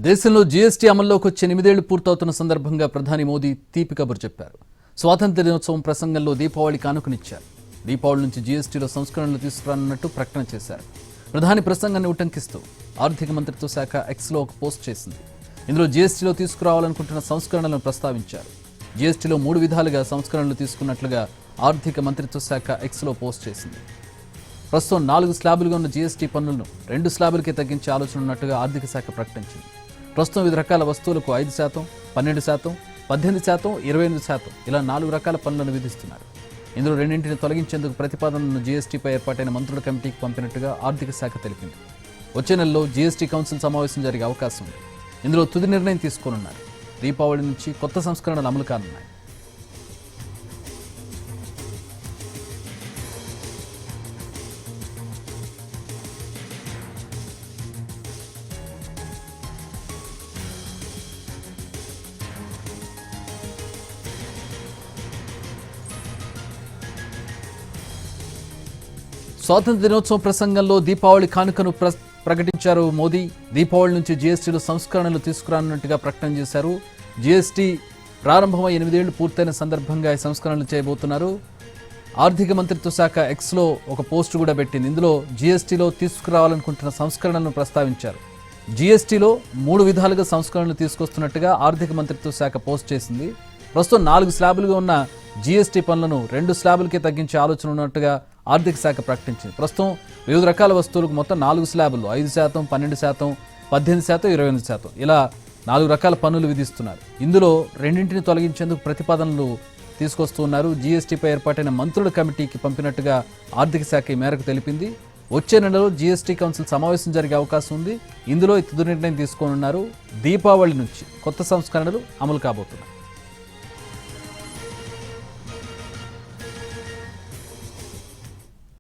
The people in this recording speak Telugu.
దేశంలో జీఎస్టీ అమల్లోకి వచ్చే 8 ఏళ్లు పూర్తవుతున్న సందర్భంగా ప్రధాని మోదీ తీపి కబురు చెప్పారు. స్వాతంత్ర్య దినోత్సవం ప్రసంగంలో దీపావళి కానుకనిచ్చారు. దీపావళి నుంచి జీఎస్టీలో సంస్కరణలు తీసుకురానున్నట్టు ప్రకటన చేశారు. ప్రధాని ప్రసంగాన్ని ఉటంకిస్తూ ఆర్థిక మంత్రిత్వ శాఖ ఎక్స్లో ఒక పోస్ట్ చేసింది. ఇందులో జీఎస్టీలో తీసుకురావాలనుకుంటున్న సంస్కరణలను ప్రస్తావించారు. జీఎస్టీలో 3 విధాలుగా సంస్కరణలు తీసుకున్నట్లుగా ఆర్థిక మంత్రిత్వ శాఖ ఎక్స్లో పోస్ట్ చేసింది. ప్రస్తుతం 4 స్లాబులుగా ఉన్న జీఎస్టీ పన్నులను 2 స్లాబులకే తగ్గించే ఆలోచన ఉన్నట్టుగా ఆర్థిక శాఖ ప్రకటించింది. ప్రస్తుతం వివిధ రకాల వస్తువులకు 5%, 12%, 18%, 28% ఇలా 4 రకాల పన్నులను విధిస్తున్నారు. ఇందులో రెండింటిని తొలగించేందుకు ప్రతిపాదనలను జీఎస్టీపై ఏర్పాటైన మంత్రుల కమిటీకి పంపినట్టుగా ఆర్థిక శాఖ తెలిపింది. వచ్చే నెలలో జీఎస్టీ కౌన్సిల్ సమావేశం జరిగే అవకాశం ఉంది. ఇందులో తుది నిర్ణయం తీసుకోనున్నారు. దీపావళి నుంచి కొత్త సంస్కరణలు అమలు కానున్నాయి. స్వాతంత్ర్య దినోత్సవం ప్రసంగంలో దీపావళి కానుకను ప్రకటించారు మోదీ. దీపావళి నుంచి జీఎస్టీలో సంస్కరణలు తీసుకురానున్నట్టుగా ప్రకటన చేశారు. జీఎస్టీ ప్రారంభమై 8 ఏళ్లు పూర్తయిన సందర్భంగా ఈ సంస్కరణలు చేయబోతున్నారు. ఆర్థిక మంత్రిత్వ శాఖ ఎక్స్లో ఒక పోస్ట్ కూడా పెట్టింది. ఇందులో జీఎస్టీలో తీసుకురావాలనుకుంటున్న సంస్కరణలను ప్రస్తావించారు. జీఎస్టీలో 3 విధాలుగా సంస్కరణలు తీసుకొస్తున్నట్టుగా ఆర్థిక మంత్రిత్వ శాఖ పోస్ట్ చేసింది. ప్రస్తుతం 4 స్లాబులుగా ఉన్న జీఎస్టీ పన్నులను 2 స్లాబులకే తగ్గించే ఆలోచన ఉన్నట్టుగా ఆర్థిక శాఖ ప్రకటించింది. ప్రస్తుతం వివిధ రకాల వస్తువులకు మొత్తం 4 స్లాబులు 5%, 12%, 18%, 28% ఇలా 4 రకాల పన్నులు విధిస్తున్నారు. ఇందులో రెండింటిని తొలగించేందుకు ప్రతిపాదనలు తీసుకొస్తున్నారు. జీఎస్టీపై ఏర్పాటైన మంత్రుల కమిటీకి పంపినట్టుగా ఆర్థిక శాఖ ఈ మేరకు తెలిపింది. వచ్చే నెలలో జీఎస్టీ కౌన్సిల్ సమావేశం జరిగే అవకాశం ఉంది. ఇందులో తుది నిర్ణయం తీసుకోనున్నారు. దీపావళి నుంచి కొత్త సంస్కరణలు అమలు కాబోతున్నాయి.